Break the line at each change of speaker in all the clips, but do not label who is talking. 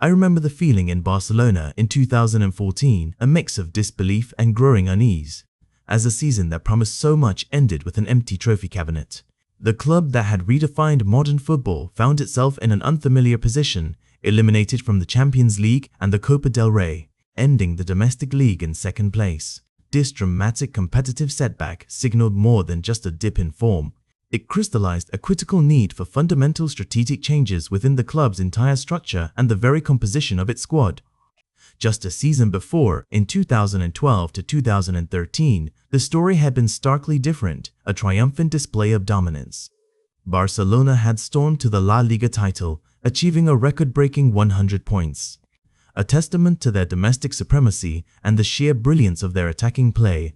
I remember the feeling in Barcelona in 2014, a mix of disbelief and growing unease, as a season that promised so much ended with an empty trophy cabinet. The club that had redefined modern football found itself in an unfamiliar position, eliminated from the Champions League and the Copa del Rey, ending the domestic league in second place. This dramatic competitive setback signaled more than just a dip in form. It crystallized a critical need for fundamental strategic changes within the club's entire structure and the very composition of its squad. Just a season before, in 2012 to 2013, the story had been starkly different, a triumphant display of dominance. Barcelona had stormed to the La Liga title, achieving a record-breaking 100 points. A testament to their domestic supremacy and the sheer brilliance of their attacking play.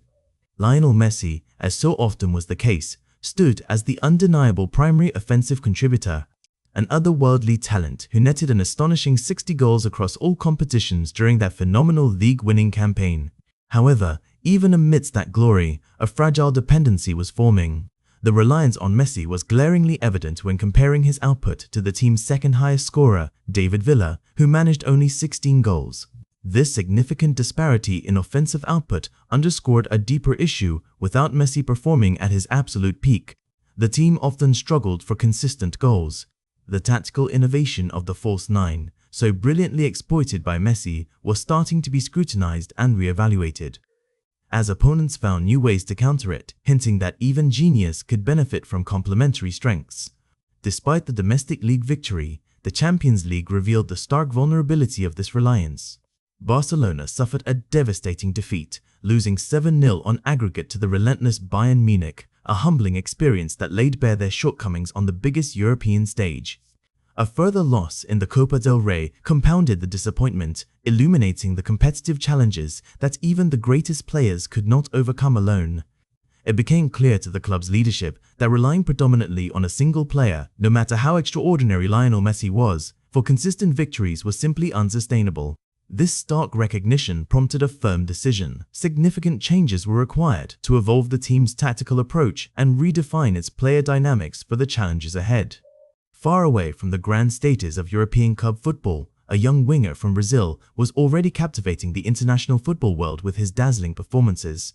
Lionel Messi, as so often was the case, stood as the undeniable primary offensive contributor, an otherworldly talent who netted an astonishing 60 goals across all competitions during that phenomenal league-winning campaign. However, even amidst that glory, a fragile dependency was forming. The reliance on Messi was glaringly evident when comparing his output to the team's second-highest scorer, David Villa, who managed only 16 goals. This significant disparity in offensive output underscored a deeper issue. Without Messi performing at his absolute peak, the team often struggled for consistent goals. The tactical innovation of the false nine, so brilliantly exploited by Messi, was starting to be scrutinized and re-evaluated, as opponents found new ways to counter it, hinting that even genius could benefit from complementary strengths. Despite the domestic league victory, the Champions League revealed the stark vulnerability of this reliance. Barcelona suffered a devastating defeat, losing 7-0 on aggregate to the relentless Bayern Munich, a humbling experience that laid bare their shortcomings on the biggest European stage. A further loss in the Copa del Rey compounded the disappointment, illuminating the competitive challenges that even the greatest players could not overcome alone. It became clear to the club's leadership that relying predominantly on a single player, no matter how extraordinary Lionel Messi was, for consistent victories was simply unsustainable. This stark recognition prompted a firm decision. Significant changes were required to evolve the team's tactical approach and redefine its player dynamics for the challenges ahead. Far away from the grand status of European club football, a young winger from Brazil was already captivating the international football world with his dazzling performances.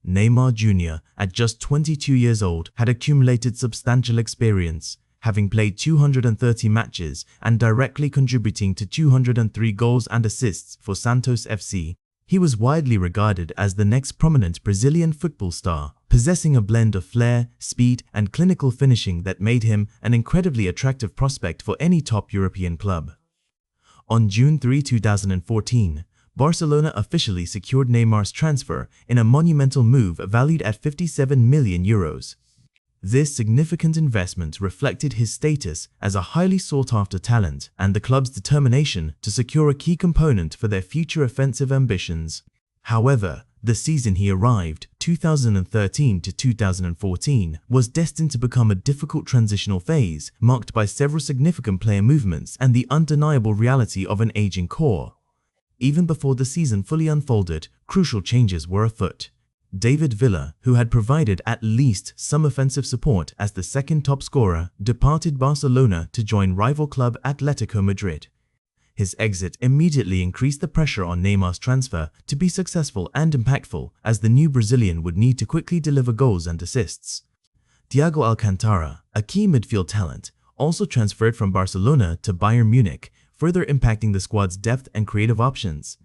Neymar Jr., at just 22 years old, had accumulated substantial experience, having played 230 matches and directly contributing to 203 goals and assists for Santos FC. He was widely regarded as the next prominent Brazilian football star, possessing a blend of flair, speed, and clinical finishing that made him an incredibly attractive prospect for any top European club. On June 3, 2014, Barcelona officially secured Neymar's transfer in a monumental move valued at €57 million. This significant investment reflected his status as a highly sought-after talent and the club's determination to secure a key component for their future offensive ambitions. However, the season he arrived, 2013 to 2014, was destined to become a difficult transitional phase, marked by several significant player movements and the undeniable reality of an aging core. Even before the season fully unfolded, crucial changes were afoot. David Villa, who had provided at least some offensive support as the second top scorer, departed Barcelona to join rival club Atletico Madrid. His exit immediately increased the pressure on Neymar's transfer to be successful and impactful, as the new Brazilian would need to quickly deliver goals and assists. Thiago Alcantara, a key midfield talent, also transferred from Barcelona to Bayern Munich, further impacting the squad's depth and creative options.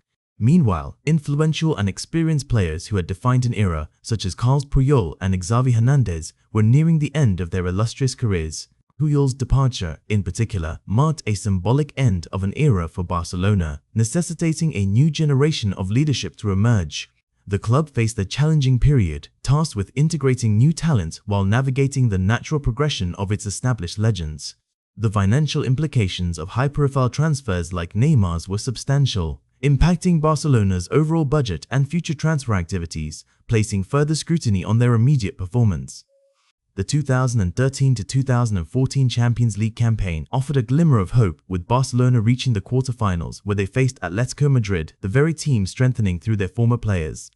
Meanwhile, influential and experienced players who had defined an era, such as Carles Puyol and Xavi Hernandez, were nearing the end of their illustrious careers. Puyol's departure, in particular, marked a symbolic end of an era for Barcelona, necessitating a new generation of leadership to emerge. The club faced a challenging period, tasked with integrating new talent while navigating the natural progression of its established legends. The financial implications of high-profile transfers like Neymar's were substantial, impacting Barcelona's overall budget and future transfer activities, placing further scrutiny on their immediate performance. The 2013 to 2014 Champions League campaign offered a glimmer of hope, with Barcelona reaching the quarterfinals where they faced Atletico Madrid, the very team strengthening through their former players.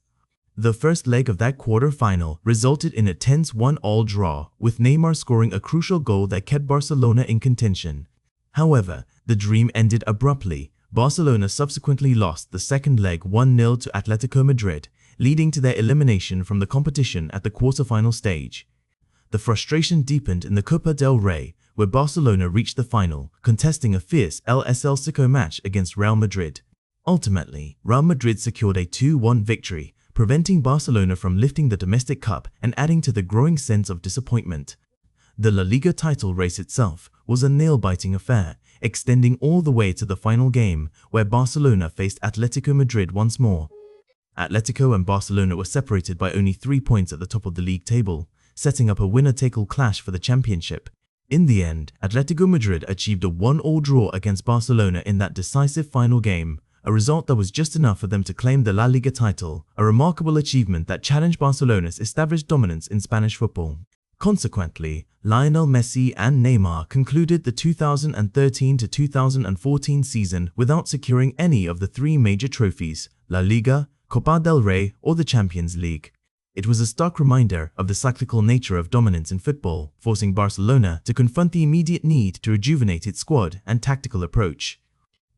The first leg of that quarter-final resulted in a tense 1-1 draw, with Neymar scoring a crucial goal that kept Barcelona in contention. However, the dream ended abruptly. Barcelona subsequently lost the second leg 1-0 to Atletico Madrid, leading to their elimination from the competition at the quarter-final stage. The frustration deepened in the Copa del Rey, where Barcelona reached the final, contesting a fierce El Clásico match against Real Madrid. Ultimately, Real Madrid secured a 2-1 victory, preventing Barcelona from lifting the domestic cup and adding to the growing sense of disappointment. The La Liga title race itself was a nail-biting affair, extending all the way to the final game, where Barcelona faced Atletico Madrid once more. Atletico and Barcelona were separated by only 3 points at the top of the league table, setting up a winner-take-all clash for the championship. In the end, Atletico Madrid achieved a 1-1 draw against Barcelona in that decisive final game, a result that was just enough for them to claim the La Liga title, a remarkable achievement that challenged Barcelona's established dominance in Spanish football. Consequently, Lionel Messi and Neymar concluded the 2013-2014 season without securing any of the 3 major trophies, La Liga, Copa del Rey, or the Champions League. It was a stark reminder of the cyclical nature of dominance in football, forcing Barcelona to confront the immediate need to rejuvenate its squad and tactical approach.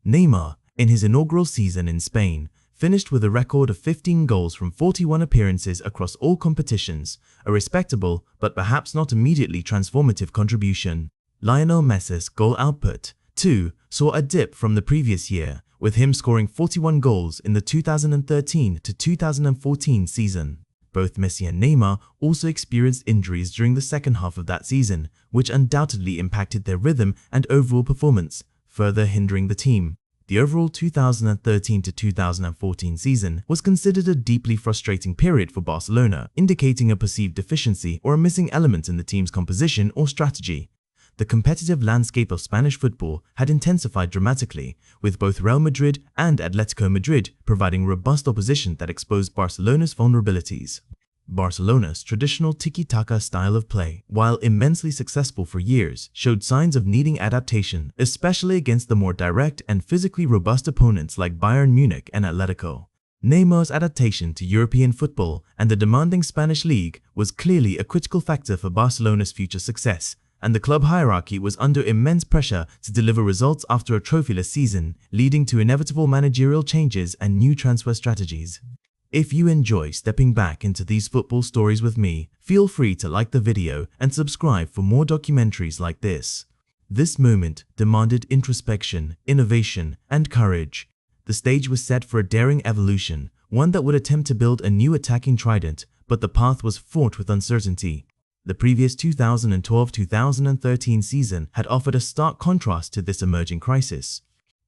Neymar, in his inaugural season in Spain, finished with a record of 15 goals from 41 appearances across all competitions, a respectable but perhaps not immediately transformative contribution. Lionel Messi's goal output, too, saw a dip from the previous year, with him scoring 41 goals in the 2013-2014 season. Both Messi and Neymar also experienced injuries during the second half of that season, which undoubtedly impacted their rhythm and overall performance, further hindering the team. The overall 2013-2014 season was considered a deeply frustrating period for Barcelona, indicating a perceived deficiency or a missing element in the team's composition or strategy. The competitive landscape of Spanish football had intensified dramatically, with both Real Madrid and Atletico Madrid providing robust opposition that exposed Barcelona's vulnerabilities. Barcelona's traditional tiki-taka style of play, while immensely successful for years, showed signs of needing adaptation, especially against the more direct and physically robust opponents like Bayern Munich and Atletico. Neymar's adaptation to European football and the demanding Spanish league was clearly a critical factor for Barcelona's future success, and the club hierarchy was under immense pressure to deliver results after a trophyless season, leading to inevitable managerial changes and new transfer strategies. If you enjoy stepping back into these football stories with me, feel free to like the video and subscribe for more documentaries like this. This moment demanded introspection, innovation, and courage. The stage was set for a daring evolution, one that would attempt to build a new attacking trident, but the path was fraught with uncertainty. The previous 2012-2013 season had offered a stark contrast to this emerging crisis.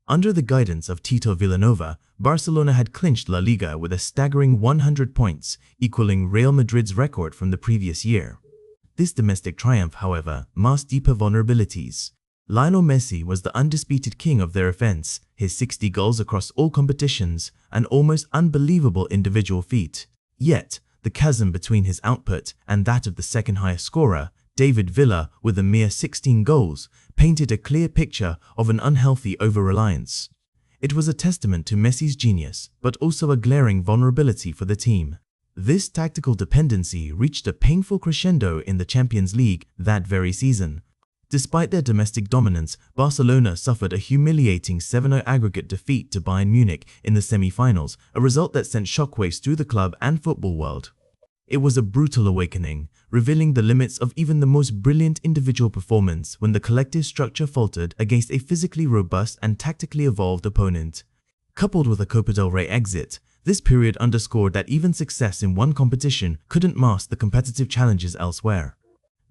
Under the guidance of Tito Vilanova, Barcelona had clinched La Liga with a staggering 100 points, equaling Real Madrid's record from the previous year. This domestic triumph, however, masked deeper vulnerabilities. Lionel Messi was the undisputed king of their offense, his 60 goals across all competitions, an almost unbelievable individual feat. Yet, the chasm between his output and that of the second highest scorer, David Villa, with a mere 16 goals, painted a clear picture of an unhealthy over-reliance. It was a testament to Messi's genius, but also a glaring vulnerability for the team. This tactical dependency reached a painful crescendo in the Champions League that very season. Despite their domestic dominance, Barcelona suffered a humiliating 7-0 aggregate defeat to Bayern Munich in the semi-finals, a result that sent shockwaves through the club and football world. It was a brutal awakening, revealing the limits of even the most brilliant individual performance when the collective structure faltered against a physically robust and tactically evolved opponent. Coupled with a Copa del Rey exit, this period underscored that even success in one competition couldn't mask the competitive challenges elsewhere.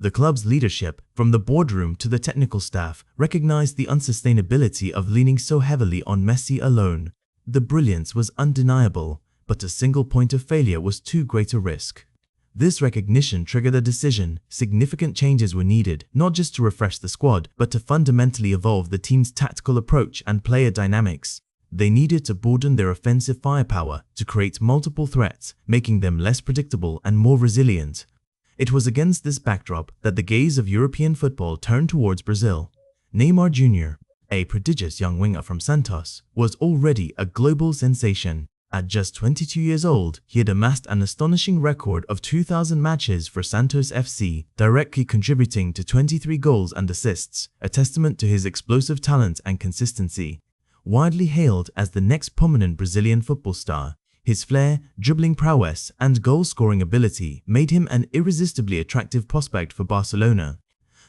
The club's leadership, from the boardroom to the technical staff, recognized the unsustainability of leaning so heavily on Messi alone. The brilliance was undeniable, but a single point of failure was too great a risk. This recognition triggered a decision. Significant changes were needed, not just to refresh the squad, but to fundamentally evolve the team's tactical approach and player dynamics. They needed to broaden their offensive firepower to create multiple threats, making them less predictable and more resilient. It was against this backdrop that the gaze of European football turned towards Brazil. Neymar Jr., a prodigious young winger from Santos, was already a global sensation. At just 22 years old, he had amassed an astonishing record of 2,000 matches for Santos FC, directly contributing to 23 goals and assists, a testament to his explosive talent and consistency. Widely hailed as the next prominent Brazilian football star, his flair, dribbling prowess, and goal-scoring ability made him an irresistibly attractive prospect for Barcelona.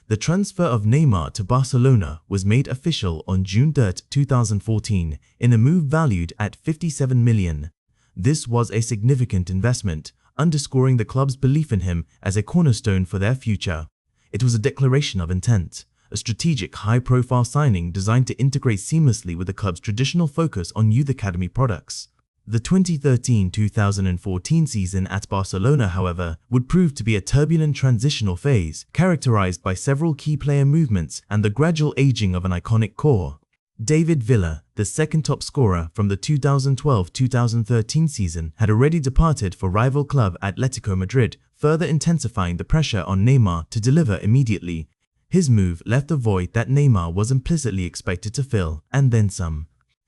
The transfer of Neymar to Barcelona was made official on June 3, 2014, in a move valued at 57 million. This was a significant investment, underscoring the club's belief in him as a cornerstone for their future. It was a declaration of intent, a strategic high-profile signing designed to integrate seamlessly with the club's traditional focus on youth academy products. The 2013-2014 season at Barcelona, however, would prove to be a turbulent transitional phase, characterized by several key player movements and the gradual aging of an iconic core. David Villa, the second top scorer from the 2012-2013 season, had already departed for rival club Atletico Madrid, further intensifying the pressure on Neymar to deliver immediately. His move left a void that Neymar was implicitly expected to fill, and then some.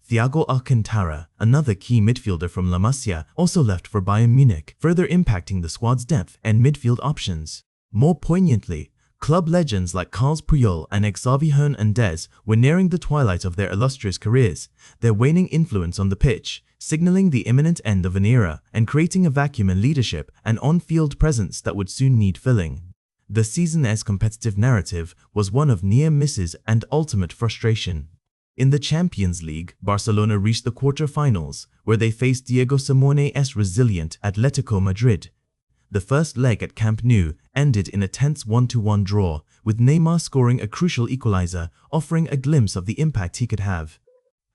Thiago Alcantara, another key midfielder from La Masia, also left for Bayern Munich, further impacting the squad's depth and midfield options. More poignantly, club legends like Carles Puyol and Xavi Hernandez were nearing the twilight of their illustrious careers, their waning influence on the pitch, signaling the imminent end of an era and creating a vacuum in leadership and on-field presence that would soon need filling. The season's competitive narrative was one of near misses and ultimate frustration. In the Champions League, Barcelona reached the quarter-finals, where they faced Diego Simeone's resilient Atletico Madrid. The first leg at Camp Nou ended in a tense 1-1 draw, with Neymar scoring a crucial equalizer, offering a glimpse of the impact he could have.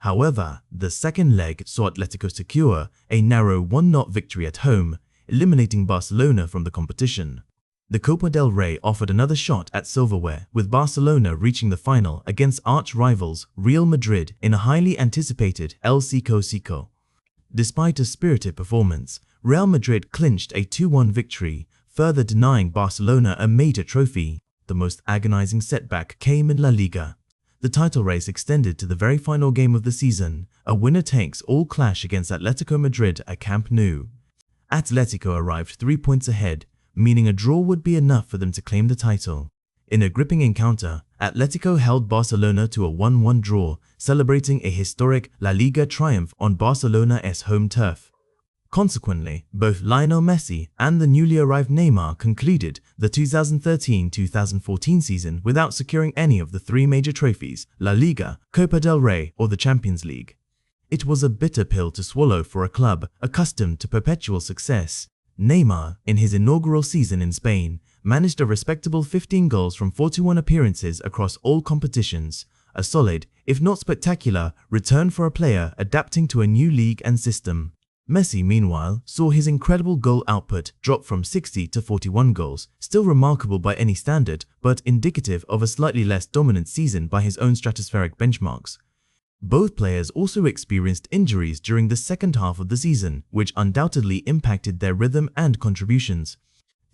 However, the second leg saw Atletico secure a narrow 1-0 victory at home, eliminating Barcelona from the competition. The Copa del Rey offered another shot at silverware, with Barcelona reaching the final against arch-rivals Real Madrid in a highly anticipated El Clasico. Despite a spirited performance, Real Madrid clinched a 2-1 victory, further denying Barcelona a major trophy. The most agonizing setback came in La Liga. The title race extended to the very final game of the season, a winner-takes-all clash against Atletico Madrid at Camp Nou. Atletico arrived 3 points ahead, meaning a draw would be enough for them to claim the title. In a gripping encounter, Atletico held Barcelona to a 1-1 draw, celebrating a historic La Liga triumph on Barcelona's home turf. Consequently, both Lionel Messi and the newly arrived Neymar concluded the 2013-2014 season without securing any of the three major trophies: La Liga, Copa del Rey, or the Champions League. It was a bitter pill to swallow for a club accustomed to perpetual success. Neymar, in his inaugural season in Spain, managed a respectable 15 goals from 41 appearances across all competitions, a solid, if not spectacular, return for a player adapting to a new league and system. Messi, meanwhile, saw his incredible goal output drop from 60 to 41 goals, still remarkable by any standard, but indicative of a slightly less dominant season by his own stratospheric benchmarks. Both players also experienced injuries during the second half of the season, which undoubtedly impacted their rhythm and contributions.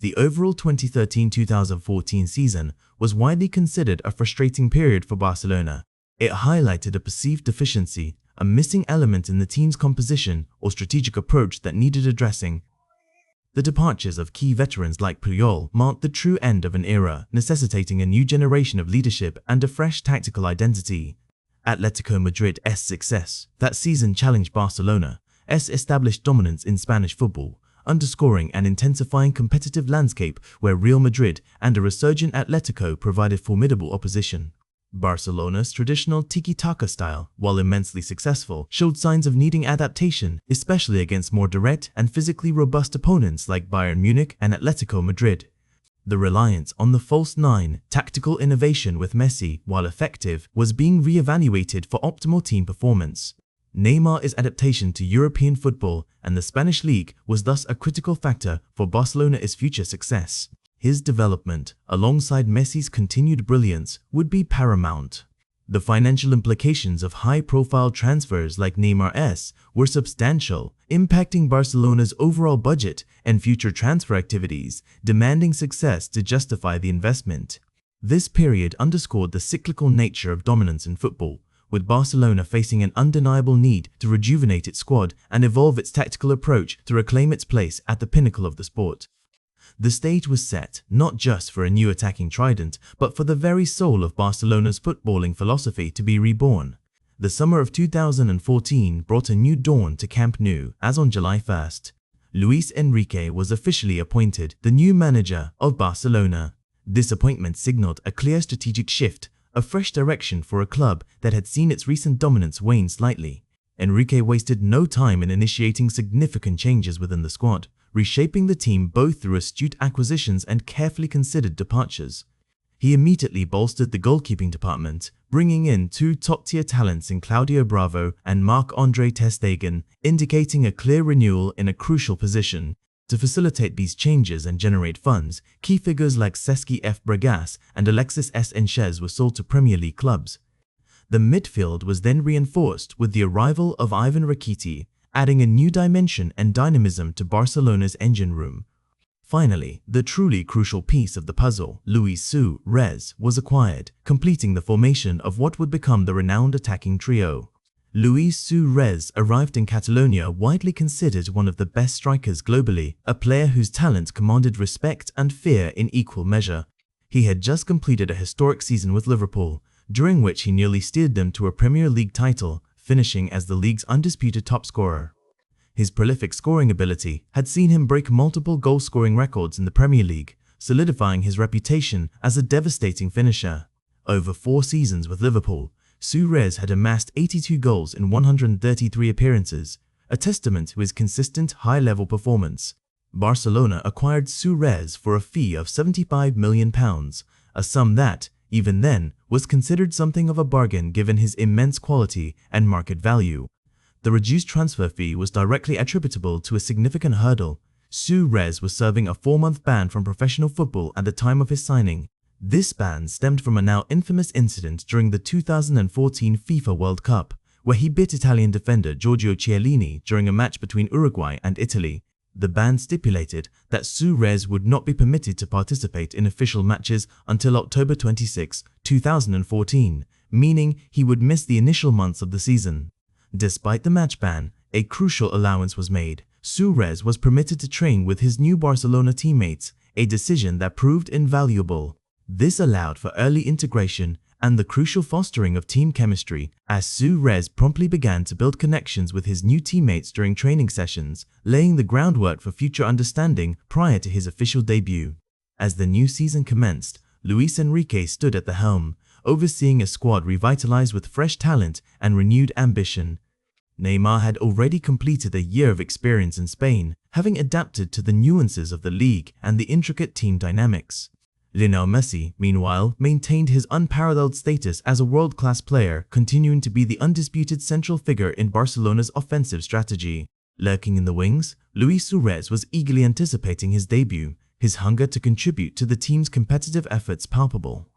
The overall 2013-2014 season was widely considered a frustrating period for Barcelona. It highlighted a perceived deficiency, a missing element in the team's composition or strategic approach that needed addressing. The departures of key veterans like Puyol marked the true end of an era, necessitating a new generation of leadership and a fresh tactical identity. Atletico Madrid's success that season challenged Barcelona's established dominance in Spanish football, underscoring an intensifying competitive landscape where Real Madrid and a resurgent Atletico provided formidable opposition. Barcelona's traditional tiki-taka style, while immensely successful, showed signs of needing adaptation, especially against more direct and physically robust opponents like Bayern Munich and Atletico Madrid. The reliance on the false nine, tactical innovation with Messi, while effective, was being re-evaluated for optimal team performance. Neymar's adaptation to European football and the Spanish league was thus a critical factor for Barcelona's future success. His development, alongside Messi's continued brilliance, would be paramount. The financial implications of high-profile transfers like Neymar's were substantial, impacting Barcelona's overall budget and future transfer activities, demanding success to justify the investment. This period underscored the cyclical nature of dominance in football, with Barcelona facing an undeniable need to rejuvenate its squad and evolve its tactical approach to reclaim its place at the pinnacle of the sport. The stage was set not just for a new attacking trident, but for the very soul of Barcelona's footballing philosophy to be reborn. The summer of 2014 brought a new dawn to Camp Nou as on July 1st, Luis Enrique was officially appointed the new manager of Barcelona. This appointment signaled a clear strategic shift, a fresh direction for a club that had seen its recent dominance wane slightly. Enrique wasted no time in initiating significant changes within the squad, reshaping the team both through astute acquisitions and carefully considered departures. He immediately bolstered the goalkeeping department, bringing in two top-tier talents in Claudio Bravo and Marc-Andre ter Stegen, indicating a clear renewal in a crucial position. To facilitate these changes and generate funds, key figures like Cesc Fabregas and Alexis Sanchez were sold to Premier League clubs. The midfield was then reinforced with the arrival of Ivan Rakitic, adding a new dimension and dynamism to Barcelona's engine room. Finally, the truly crucial piece of the puzzle, Luis Suarez, was acquired, completing the formation of what would become the renowned attacking trio. Luis Suarez arrived in Catalonia widely considered one of the best strikers globally, a player whose talent commanded respect and fear in equal measure. He had just completed a historic season with Liverpool, during which he nearly steered them to a Premier League title, finishing as the league's undisputed top scorer. His prolific scoring ability had seen him break multiple goal-scoring records in the Premier League, solidifying his reputation as a devastating finisher. Over 4 seasons with Liverpool, Suarez had amassed 82 goals in 133 appearances, a testament to his consistent high-level performance. Barcelona acquired Suarez for a fee of £75 million, a sum that, even then, was considered something of a bargain given his immense quality and market value. The reduced transfer fee was directly attributable to a significant hurdle. Suarez was serving a 4-month ban from professional football at the time of his signing. This ban stemmed from a now infamous incident during the 2014 FIFA World Cup, where he bit Italian defender Giorgio Chiellini during a match between Uruguay and Italy. The ban stipulated that Suarez would not be permitted to participate in official matches until October 26, 2014, meaning he would miss the initial months of the season. Despite the match ban, a crucial allowance was made. Suarez was permitted to train with his new Barcelona teammates, a decision that proved invaluable. This allowed for early integration and the crucial fostering of team chemistry, as Suarez promptly began to build connections with his new teammates during training sessions, laying the groundwork for future understanding prior to his official debut. As the new season commenced, Luis Enrique stood at the helm, overseeing a squad revitalized with fresh talent and renewed ambition. Neymar had already completed a year of experience in Spain, having adapted to the nuances of the league and the intricate team dynamics. Lionel Messi, meanwhile, maintained his unparalleled status as a world-class player, continuing to be the undisputed central figure in Barcelona's offensive strategy. Lurking in the wings, Luis Suarez was eagerly anticipating his debut, his hunger to contribute to the team's competitive efforts palpable.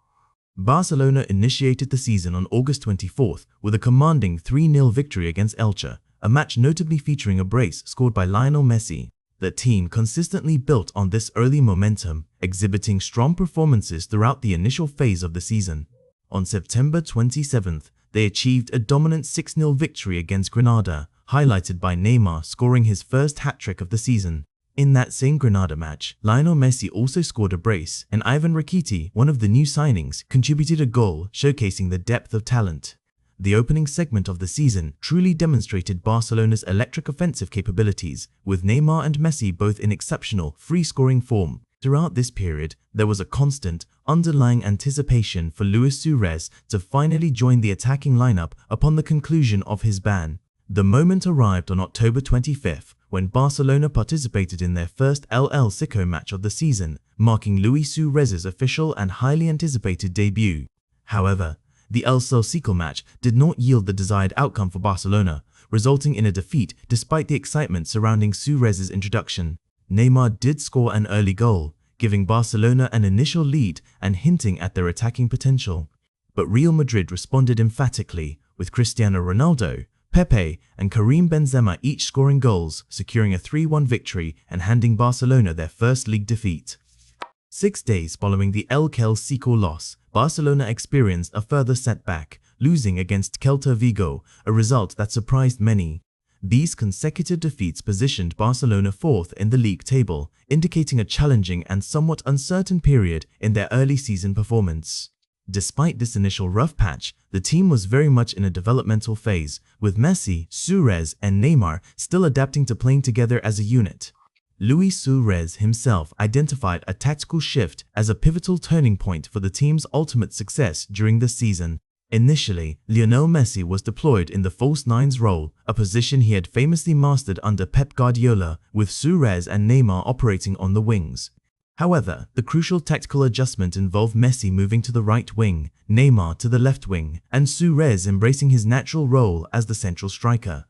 Barcelona initiated the season on August 24th with a commanding 3-0 victory against Elche, a match notably featuring a brace scored by Lionel Messi. The team consistently built on this early momentum, exhibiting strong performances throughout the initial phase of the season. On September 27th, they achieved a dominant 6-0 victory against Granada, highlighted by Neymar scoring his first hat-trick of the season. In that same Granada match, Lionel Messi also scored a brace, and Ivan Rakitic, one of the new signings, contributed a goal, showcasing the depth of talent. The opening segment of the season truly demonstrated Barcelona's electric offensive capabilities, with Neymar and Messi both in exceptional, free-scoring form. Throughout this period, there was a constant, underlying anticipation for Luis Suarez to finally join the attacking lineup upon the conclusion of his ban. The moment arrived on October 25th, when Barcelona participated in their first El Clasico match of the season, marking Luis Suarez's official and highly anticipated debut. However, the El Clasico match did not yield the desired outcome for Barcelona, resulting in a defeat despite the excitement surrounding Suarez's introduction. Neymar did score an early goal, giving Barcelona an initial lead and hinting at their attacking potential. But Real Madrid responded emphatically, with Cristiano Ronaldo, Pepe and Karim Benzema each scoring goals, securing a 3-1 victory and handing Barcelona their first league defeat. 6 days following the El Clasico loss, Barcelona experienced a further setback, losing against Celta Vigo, a result that surprised many. These consecutive defeats positioned Barcelona 4th in the league table, indicating a challenging and somewhat uncertain period in their early season performance. Despite this initial rough patch, the team was very much in a developmental phase, with Messi, Suarez, and Neymar still adapting to playing together as a unit. Luis Suarez himself identified a tactical shift as a pivotal turning point for the team's ultimate success during the season. Initially, Lionel Messi was deployed in the false nines role, a position he had famously mastered under Pep Guardiola, with Suarez and Neymar operating on the wings. However, the crucial tactical adjustment involved Messi moving to the right wing, Neymar to the left wing, and Suarez embracing his natural role as the central striker.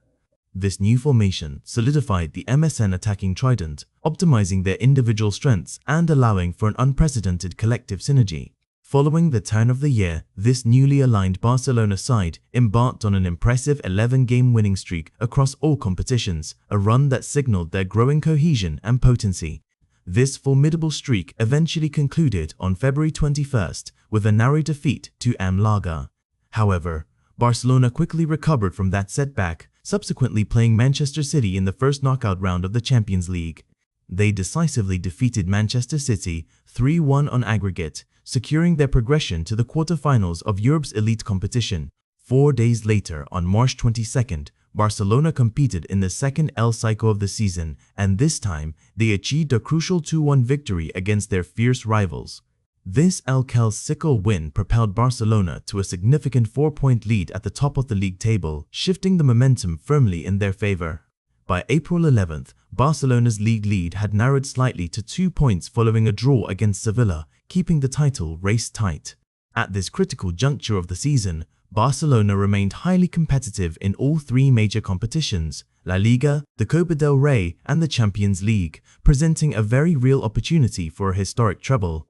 This new formation solidified the MSN attacking trident, optimizing their individual strengths and allowing for an unprecedented collective synergy. Following the turn of the year, this newly aligned Barcelona side embarked on an impressive 11-game winning streak across all competitions, a run that signaled their growing cohesion and potency. This formidable streak eventually concluded on February 21st with a narrow defeat to Malaga. However, Barcelona quickly recovered from that setback, subsequently playing Manchester City in the first knockout round of the Champions League. They decisively defeated Manchester City 3-1 on aggregate, securing their progression to the quarterfinals of Europe's elite competition. 4 days later, on March 22nd, Barcelona competed in the second El Clasico of the season, and this time, they achieved a crucial 2-1 victory against their fierce rivals. This El Clasico win propelled Barcelona to a significant 4-point lead at the top of the league table, shifting the momentum firmly in their favor. By April 11th, Barcelona's league lead had narrowed slightly to 2 points following a draw against Sevilla, keeping the title race tight. At this critical juncture of the season, Barcelona remained highly competitive in all three major competitions, La Liga, the Copa del Rey, and the Champions League, presenting a very real opportunity for a historic treble.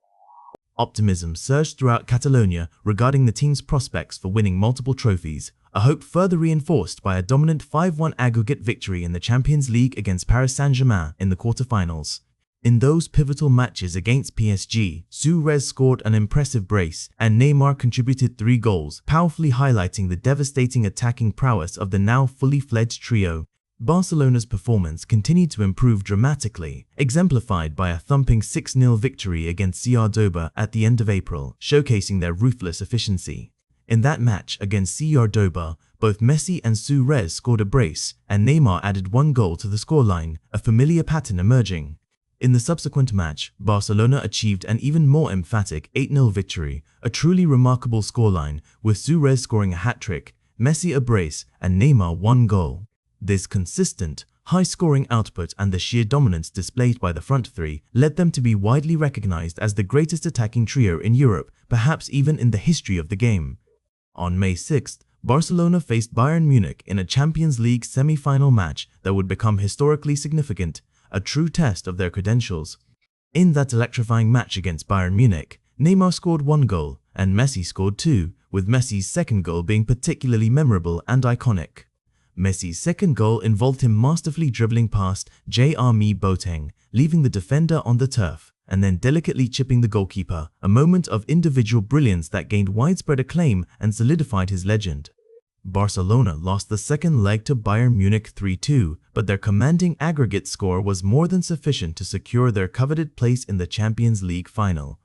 Optimism surged throughout Catalonia regarding the team's prospects for winning multiple trophies, a hope further reinforced by a dominant 5-1 aggregate victory in the Champions League against Paris Saint-Germain in the quarterfinals. In those pivotal matches against PSG, Suarez scored an impressive brace, and Neymar contributed 3 goals, powerfully highlighting the devastating attacking prowess of the now fully fledged trio. Barcelona's performance continued to improve dramatically, exemplified by a thumping 6-0 victory against Córdoba at the end of April, showcasing their ruthless efficiency. In that match against Córdoba, both Messi and Suarez scored a brace, and Neymar added 1 goal to the scoreline, a familiar pattern emerging. In the subsequent match, Barcelona achieved an even more emphatic 8-0 victory, a truly remarkable scoreline, with Suarez scoring a hat-trick, Messi a brace, and Neymar 1 goal. This consistent, high-scoring output and the sheer dominance displayed by the front three led them to be widely recognized as the greatest attacking trio in Europe, perhaps even in the history of the game. On May 6th, Barcelona faced Bayern Munich in a Champions League semi-final match that would become historically significant, a true test of their credentials. In that electrifying match against Bayern Munich, Neymar scored 1 goal and Messi scored 2, with Messi's second goal being particularly memorable and iconic. Messi's second goal involved him masterfully dribbling past Jeremy Boateng, leaving the defender on the turf, and then delicately chipping the goalkeeper, a moment of individual brilliance that gained widespread acclaim and solidified his legend. Barcelona lost the second leg to Bayern Munich 3-2, but their commanding aggregate score was more than sufficient to secure their coveted place in the Champions League final.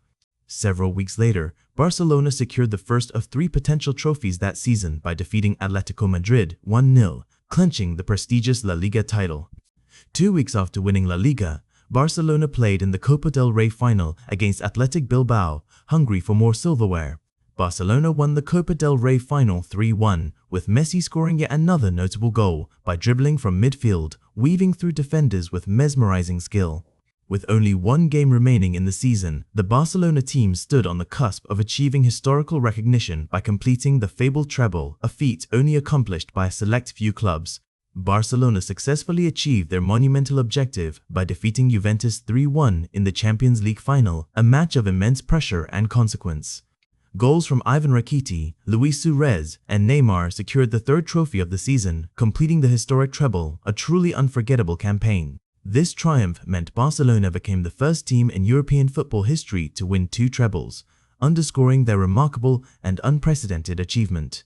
Several weeks later, Barcelona secured the first of 3 potential trophies that season by defeating Atletico Madrid 1-0, clinching the prestigious La Liga title. 2 weeks after winning La Liga, Barcelona played in the Copa del Rey final against Athletic Bilbao, hungry for more silverware. Barcelona won the Copa del Rey final 3-1, with Messi scoring yet another notable goal by dribbling from midfield, weaving through defenders with mesmerizing skill. With only 1 game remaining in the season, the Barcelona team stood on the cusp of achieving historical recognition by completing the fabled treble, a feat only accomplished by a select few clubs. Barcelona successfully achieved their monumental objective by defeating Juventus 3-1 in the Champions League final, a match of immense pressure and consequence. Goals from Ivan Rakiti, Luis Suarez, and Neymar secured the 3rd trophy of the season, completing the historic treble, a truly unforgettable campaign. This triumph meant Barcelona became the first team in European football history to win 2 trebles, underscoring their remarkable and unprecedented achievement.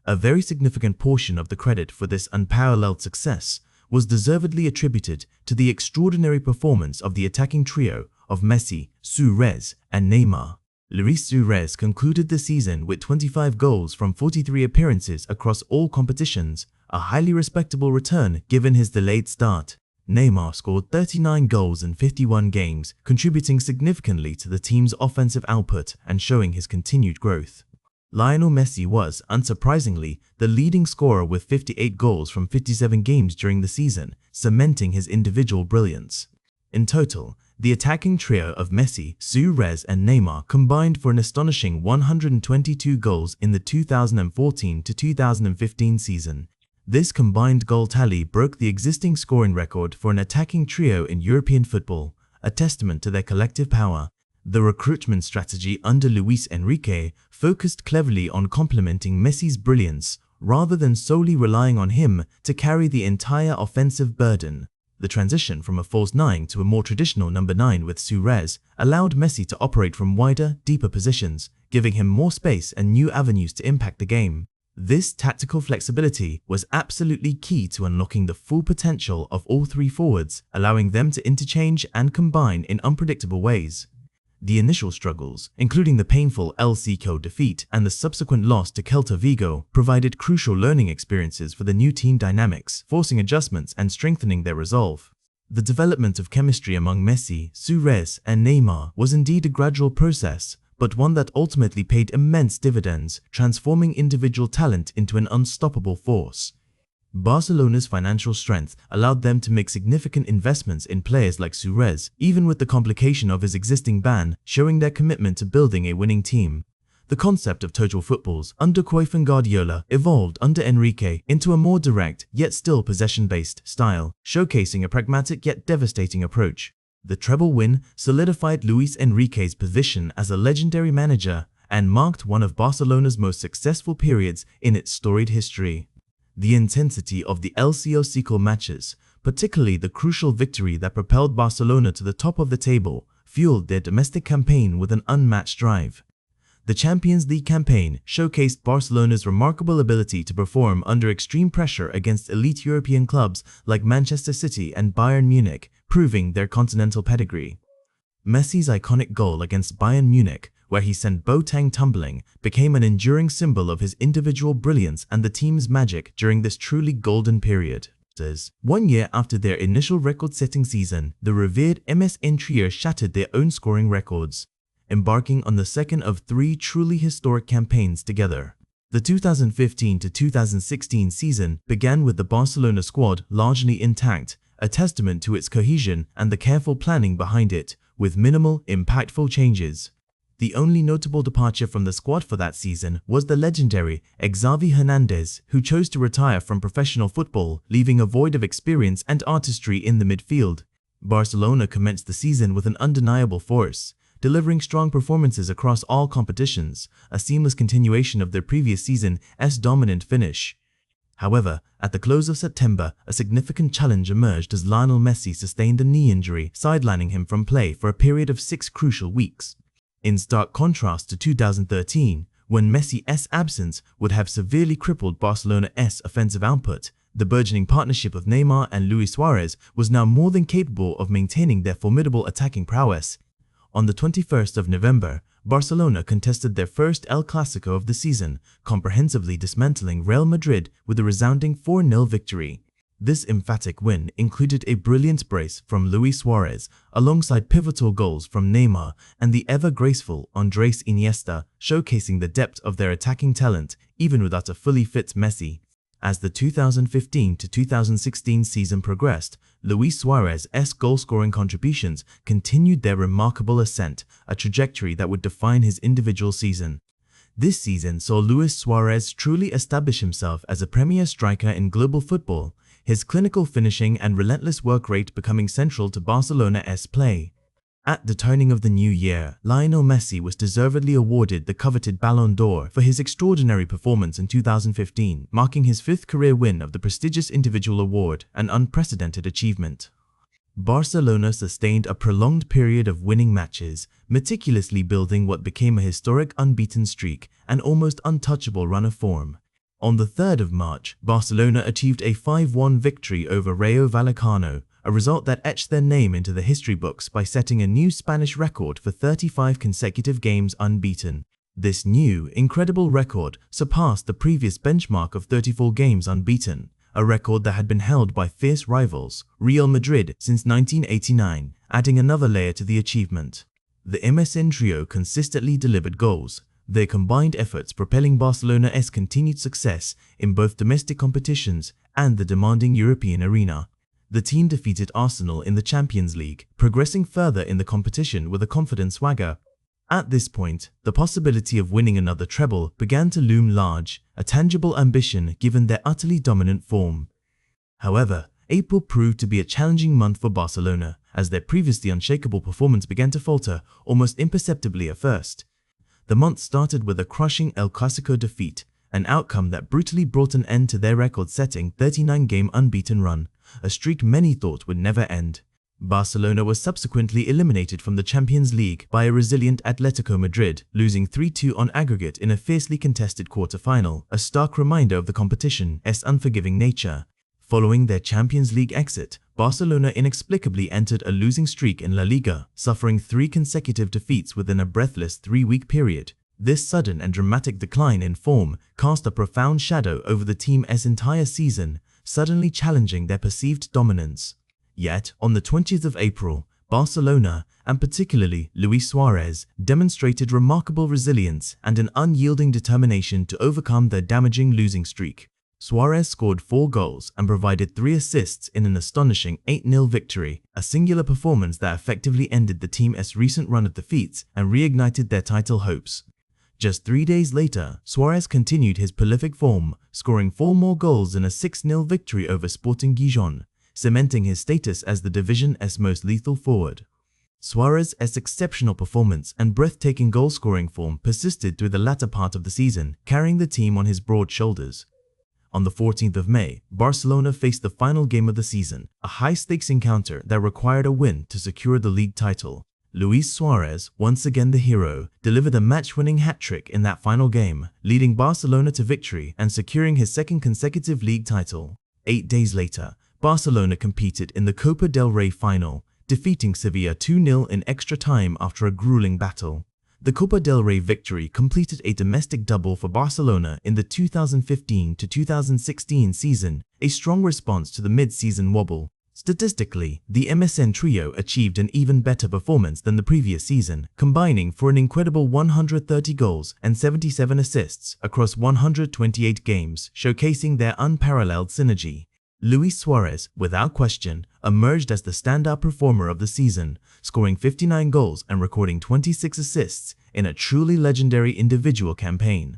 A very significant portion of the credit for this unparalleled success was deservedly attributed to the extraordinary performance of the attacking trio of Messi, Suarez, and Neymar. Luis Suarez concluded the season with 25 goals from 43 appearances across all competitions, a highly respectable return given his delayed start. Neymar scored 39 goals in 51 games, contributing significantly to the team's offensive output and showing his continued growth. Lionel Messi was, unsurprisingly, the leading scorer with 58 goals from 57 games during the season, cementing his individual brilliance. In total, the attacking trio of Messi, Suarez and Neymar combined for an astonishing 122 goals in the 2014-2015 season. This combined goal tally broke the existing scoring record for an attacking trio in European football, a testament to their collective power. The recruitment strategy under Luis Enrique focused cleverly on complementing Messi's brilliance rather than solely relying on him to carry the entire offensive burden. The transition from a false 9 to a more traditional number 9 with Suarez allowed Messi to operate from wider, deeper positions, giving him more space and new avenues to impact the game. This tactical flexibility was absolutely key to unlocking the full potential of all three forwards, allowing them to interchange and combine in unpredictable ways. The initial struggles, including the painful El Clasico defeat and the subsequent loss to Celta Vigo, provided crucial learning experiences for the new team dynamics, forcing adjustments and strengthening their resolve. The development of chemistry among Messi, Suarez and Neymar was indeed a gradual process, but one that ultimately paid immense dividends, transforming individual talent into an unstoppable force. Barcelona's financial strength allowed them to make significant investments in players like Suarez, even with the complication of his existing ban, showing their commitment to building a winning team. The concept of total footballs under Cruyff and Guardiola evolved under Enrique into a more direct yet still possession-based style, showcasing a pragmatic yet devastating approach. The treble win solidified Luis Enrique's position as a legendary manager and marked one of Barcelona's most successful periods in its storied history. The intensity of the El Clasico matches, particularly the crucial victory that propelled Barcelona to the top of the table, fueled their domestic campaign with an unmatched drive. The Champions League campaign showcased Barcelona's remarkable ability to perform under extreme pressure against elite European clubs like Manchester City and Bayern Munich, proving their continental pedigree. Messi's iconic goal against Bayern Munich, where he sent Boateng tumbling, became an enduring symbol of his individual brilliance and the team's magic during this truly golden period. 1 year after their initial record-setting season, the revered MSN trio shattered their own scoring records, embarking on the second of three truly historic campaigns together. The 2015-2016 season began with the Barcelona squad largely intact, a testament to its cohesion and the careful planning behind it, with minimal, impactful changes. The only notable departure from the squad for that season was the legendary Xavi Hernandez, who chose to retire from professional football, leaving a void of experience and artistry in the midfield. Barcelona commenced the season with an undeniable force, delivering strong performances across all competitions, a seamless continuation of their previous season's dominant finish. However, at the close of September, a significant challenge emerged as Lionel Messi sustained a knee injury, sidelining him from play for a period of 6 crucial weeks. In stark contrast to 2013, when Messi's absence would have severely crippled Barcelona's offensive output, the burgeoning partnership of Neymar and Luis Suarez was now more than capable of maintaining their formidable attacking prowess. On the 21st of November, Barcelona contested their first El Clasico of the season, comprehensively dismantling Real Madrid with a resounding 4-0 victory. This emphatic win included a brilliant brace from Luis Suarez, alongside pivotal goals from Neymar and the ever-graceful Andrés Iniesta, showcasing the depth of their attacking talent even without a fully fit Messi. As the 2015-2016 season progressed, Luis Suarez's goal-scoring contributions continued their remarkable ascent, a trajectory that would define his individual season. This season saw Luis Suarez truly establish himself as a premier striker in global football, his clinical finishing and relentless work rate becoming central to Barcelona's play. At the turning of the new year, Lionel Messi was deservedly awarded the coveted Ballon d'Or for his extraordinary performance in 2015, marking his 5th career win of the prestigious individual award, an unprecedented achievement. Barcelona sustained a prolonged period of winning matches, meticulously building what became a historic unbeaten streak, an almost untouchable run of form. On the 3rd of March, Barcelona achieved a 5-1 victory over Rayo Vallecano, a result that etched their name into the history books by setting a new Spanish record for 35 consecutive games unbeaten. This new, incredible record surpassed the previous benchmark of 34 games unbeaten, a record that had been held by fierce rivals, Real Madrid, since 1989, adding another layer to the achievement. The MSN trio consistently delivered goals, their combined efforts propelling Barcelona's continued success in both domestic competitions and the demanding European arena. The team defeated Arsenal in the Champions League, progressing further in the competition with a confident swagger. At this point, the possibility of winning another treble began to loom large, a tangible ambition given their utterly dominant form. However, April proved to be a challenging month for Barcelona, as their previously unshakable performance began to falter almost imperceptibly at first. The month started with a crushing El Clasico defeat, an outcome that brutally brought an end to their record-setting 39-game unbeaten run, a streak many thought would never end. Barcelona was subsequently eliminated from the Champions League by a resilient Atletico Madrid, losing 3-2 on aggregate in a fiercely contested quarter-final, a stark reminder of the competition's unforgiving nature. Following their Champions League exit, Barcelona inexplicably entered a losing streak in La Liga, suffering 3 consecutive defeats within a breathless 3-week period. This sudden and dramatic decline in form cast a profound shadow over the team's entire season, suddenly challenging their perceived dominance. Yet, on the 20th of April, Barcelona, and particularly Luis Suarez, demonstrated remarkable resilience and an unyielding determination to overcome their damaging losing streak. Suarez scored 4 goals and provided 3 assists in an astonishing 8-0 victory, a singular performance that effectively ended the team's recent run of defeats and reignited their title hopes. Just 3 days later, Suarez continued his prolific form, scoring 4 more goals in a 6-0 victory over Sporting Gijón, cementing his status as the division's most lethal forward. Suarez's exceptional performance and breathtaking goal-scoring form persisted through the latter part of the season, carrying the team on his broad shoulders. On the 14th of May, Barcelona faced the final game of the season, a high-stakes encounter that required a win to secure the league title. Luis Suarez, once again the hero, delivered a match-winning hat-trick in that final game, leading Barcelona to victory and securing his second consecutive league title. 8 days later, Barcelona competed in the Copa del Rey final, defeating Sevilla 2-0 in extra time after a grueling battle. The Copa del Rey victory completed a domestic double for Barcelona in the 2015-2016 season, a strong response to the mid-season wobble. Statistically, the MSN trio achieved an even better performance than the previous season, combining for an incredible 130 goals and 77 assists across 128 games, showcasing their unparalleled synergy. Luis Suarez, without question, emerged as the standout performer of the season, scoring 59 goals and recording 26 assists in a truly legendary individual campaign.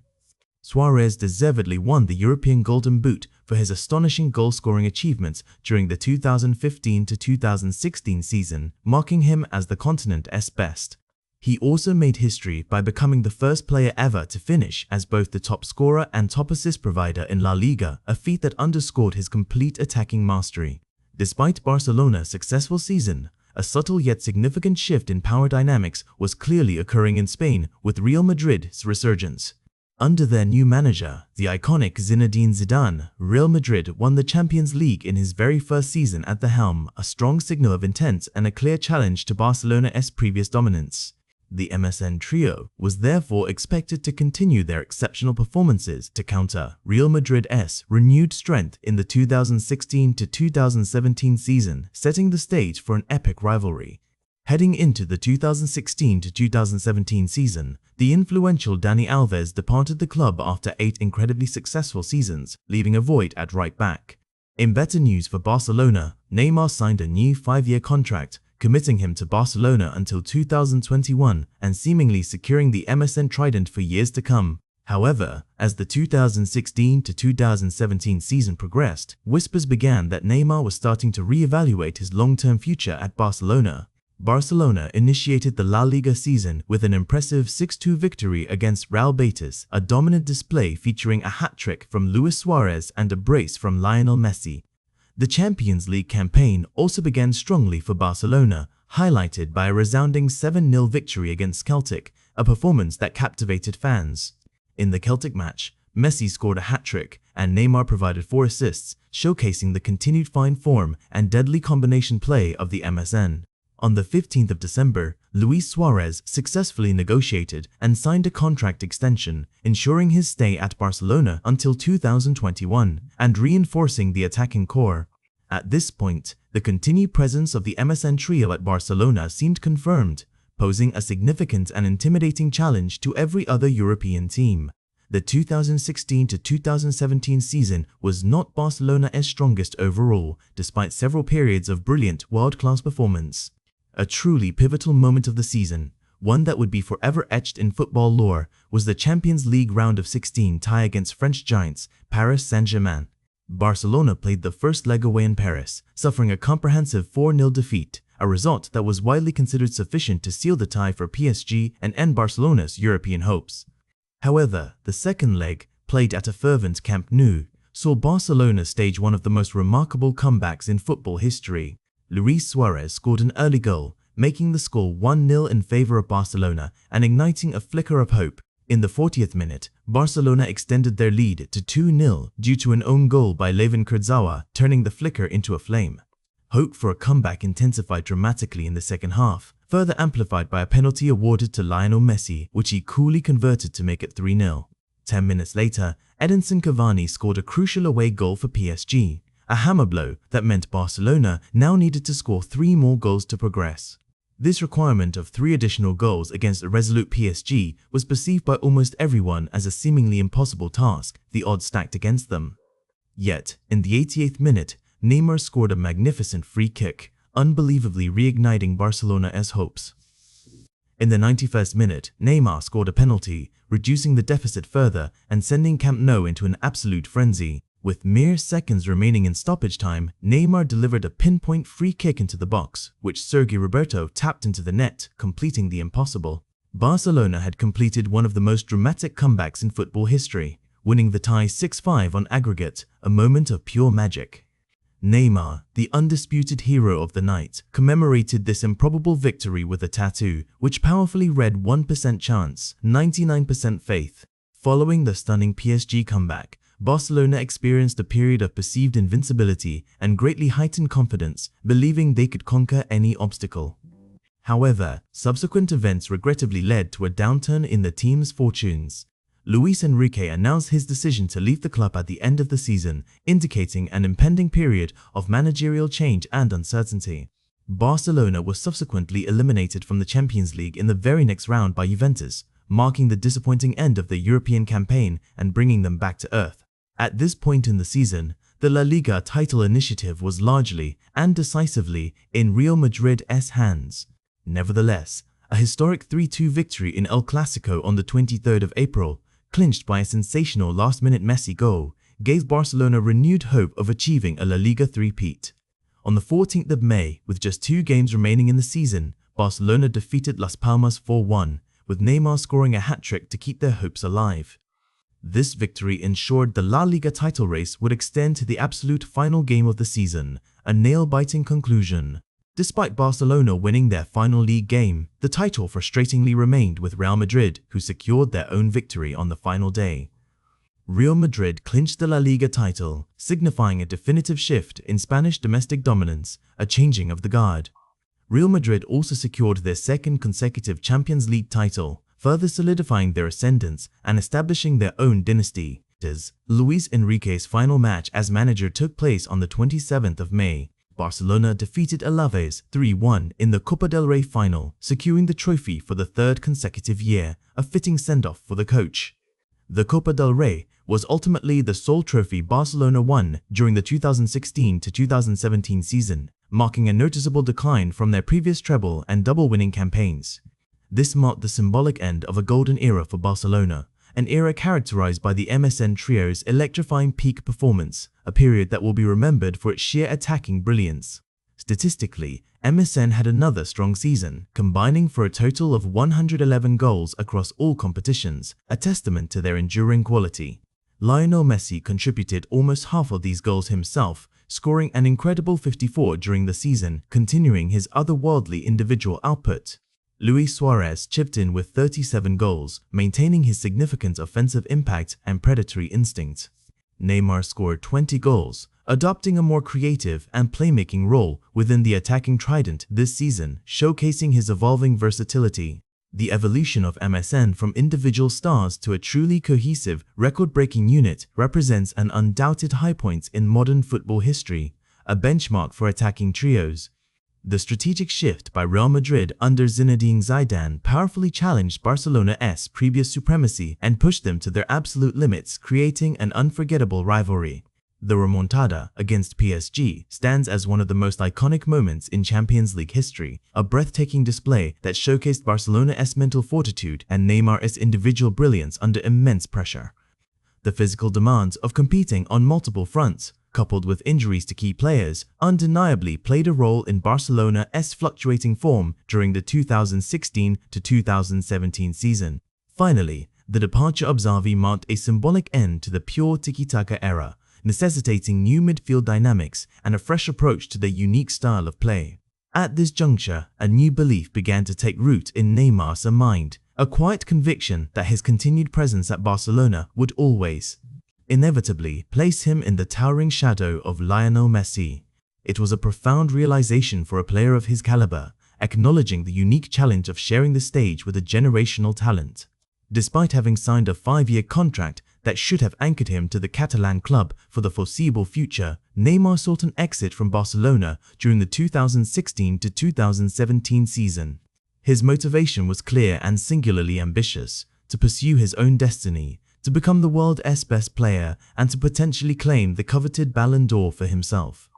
Suarez deservedly won the European Golden Boot for his astonishing goal-scoring achievements during the 2015-2016 season, marking him as the continent's best. He also made history by becoming the first player ever to finish as both the top scorer and top assist provider in La Liga, a feat that underscored his complete attacking mastery. Despite Barcelona's successful season, a subtle yet significant shift in power dynamics was clearly occurring in Spain with Real Madrid's resurgence. Under their new manager, the iconic Zinedine Zidane, Real Madrid won the Champions League in his very first season at the helm, a strong signal of intent and a clear challenge to Barcelona's previous dominance. The MSN trio was therefore expected to continue their exceptional performances to counter Real Madrid's renewed strength in the 2016-2017 season, setting the stage for an epic rivalry. Heading into the 2016-2017 season, the influential Dani Alves departed the club after 8 incredibly successful seasons, leaving a void at right back. In better news for Barcelona, Neymar signed a new 5-year contract, committing him to Barcelona until 2021 and seemingly securing the MSN trident for years to come. However, as the 2016-2017 season progressed, whispers began that Neymar was starting to re-evaluate his long-term future at Barcelona. Barcelona initiated the La Liga season with an impressive 6-2 victory against Real Betis, a dominant display featuring a hat-trick from Luis Suarez and a brace from Lionel Messi. The Champions League campaign also began strongly for Barcelona, highlighted by a resounding 7-0 victory against Celtic, a performance that captivated fans. In the Celtic match, Messi scored a hat-trick, and Neymar provided 4 assists, showcasing the continued fine form and deadly combination play of the MSN. On the 15th of December, Luis Suarez successfully negotiated and signed a contract extension, ensuring his stay at Barcelona until 2021 and reinforcing the attacking core. At this point, the continued presence of the MSN trio at Barcelona seemed confirmed, posing a significant and intimidating challenge to every other European team. The 2016 to 2017 season was not Barcelona's strongest overall, despite several periods of brilliant, world-class performance. A truly pivotal moment of the season, one that would be forever etched in football lore, was the Champions League round of 16 tie against French giants Paris Saint-Germain. Barcelona played the first leg away in Paris, suffering a comprehensive 4-0 defeat, a result that was widely considered sufficient to seal the tie for PSG and end Barcelona's European hopes. However, the second leg, played at a fervent Camp Nou, saw Barcelona stage one of the most remarkable comebacks in football history. Luis Suarez scored an early goal, making the score 1-0 in favor of Barcelona and igniting a flicker of hope. In the 40th minute, Barcelona extended their lead to 2-0 due to an own goal by Layvin Kurzawa, turning the flicker into a flame. Hope for a comeback intensified dramatically in the second half, further amplified by a penalty awarded to Lionel Messi, which he coolly converted to make it 3-0. 10 minutes later, Edinson Cavani scored a crucial away goal for PSG, a hammer blow that meant Barcelona now needed to score 3 more goals to progress. This requirement of 3 additional goals against a resolute PSG was perceived by almost everyone as a seemingly impossible task, the odds stacked against them. Yet, in the 88th minute, Neymar scored a magnificent free kick, unbelievably reigniting Barcelona's hopes. In the 91st minute, Neymar scored a penalty, reducing the deficit further and sending Camp Nou into an absolute frenzy. With mere seconds remaining in stoppage time, Neymar delivered a pinpoint free kick into the box, which Sergi Roberto tapped into the net, completing the impossible. Barcelona had completed one of the most dramatic comebacks in football history, winning the tie 6-5 on aggregate, a moment of pure magic. Neymar, the undisputed hero of the night, commemorated this improbable victory with a tattoo, which powerfully read 1% chance, 99% faith. Following the stunning PSG comeback, Barcelona experienced a period of perceived invincibility and greatly heightened confidence, believing they could conquer any obstacle. However, subsequent events regrettably led to a downturn in the team's fortunes. Luis Enrique announced his decision to leave the club at the end of the season, indicating an impending period of managerial change and uncertainty. Barcelona was subsequently eliminated from the Champions League in the very next round by Juventus, marking the disappointing end of their European campaign and bringing them back to earth. At this point in the season, the La Liga title initiative was largely and decisively in Real Madrid's hands. Nevertheless, a historic 3-2 victory in El Clasico on the 23rd of April, clinched by a sensational last-minute Messi goal, gave Barcelona renewed hope of achieving a La Liga three-peat. On the 14th of May, with just 2 games remaining in the season, Barcelona defeated Las Palmas 4-1, with Neymar scoring a hat-trick to keep their hopes alive. This victory ensured the La Liga title race would extend to the absolute final game of the season, a nail-biting conclusion. Despite Barcelona winning their final league game, the title frustratingly remained with Real Madrid, who secured their own victory on the final day. Real Madrid clinched the La Liga title, signifying a definitive shift in Spanish domestic dominance, a changing of the guard. Real Madrid also secured their second consecutive Champions League title, further solidifying their ascendance and establishing their own dynasty. Luis Enrique's final match as manager took place on the 27th of May. Barcelona defeated Alaves 3-1 in the Copa del Rey final, securing the trophy for the 3rd consecutive year, a fitting send-off for the coach. The Copa del Rey was ultimately the sole trophy Barcelona won during the 2016 to 2017 season, marking a noticeable decline from their previous treble and double-winning campaigns. This marked the symbolic end of a golden era for Barcelona, an era characterized by the MSN trio's electrifying peak performance, a period that will be remembered for its sheer attacking brilliance. Statistically, MSN had another strong season, combining for a total of 111 goals across all competitions, a testament to their enduring quality. Lionel Messi contributed almost half of these goals himself, scoring an incredible 54 during the season, continuing his otherworldly individual output. Luis Suarez chipped in with 37 goals, maintaining his significant offensive impact and predatory instinct. Neymar scored 20 goals, adopting a more creative and playmaking role within the attacking trident this season, showcasing his evolving versatility. The evolution of MSN from individual stars to a truly cohesive, record-breaking unit represents an undoubted high point in modern football history, a benchmark for attacking trios. The strategic shift by Real Madrid under Zinedine Zidane powerfully challenged Barcelona's previous supremacy and pushed them to their absolute limits, creating an unforgettable rivalry. The remontada against PSG stands as one of the most iconic moments in Champions League history, a breathtaking display that showcased Barcelona's mental fortitude and Neymar's individual brilliance under immense pressure. The physical demands of competing on multiple fronts, coupled with injuries to key players, undeniably played a role in Barcelona's fluctuating form during the 2016 to 2017 season. Finally, the departure of Xavi marked a symbolic end to the pure tiki-taka era, necessitating new midfield dynamics and a fresh approach to their unique style of play. At this juncture, a new belief began to take root in Neymar's mind, a quiet conviction that his continued presence at Barcelona would always, inevitably, place him in the towering shadow of Lionel Messi. It was a profound realization for a player of his caliber, acknowledging the unique challenge of sharing the stage with a generational talent. Despite having signed a 5-year contract that should have anchored him to the Catalan club for the foreseeable future, Neymar sought an exit from Barcelona during the 2016 to 2017 season. His motivation was clear and singularly ambitious: to pursue his own destiny, to become the world's best player, and to potentially claim the coveted Ballon d'Or for himself.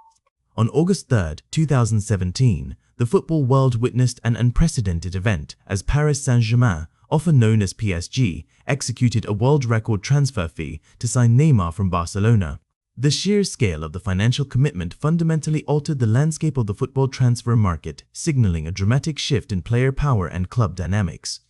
On August 3, 2017, the football world witnessed an unprecedented event as Paris Saint-Germain, often known as PSG, executed a world record transfer fee to sign Neymar from Barcelona. The sheer scale of the financial commitment fundamentally altered the landscape of the football transfer market, signaling a dramatic shift in player power and club dynamics.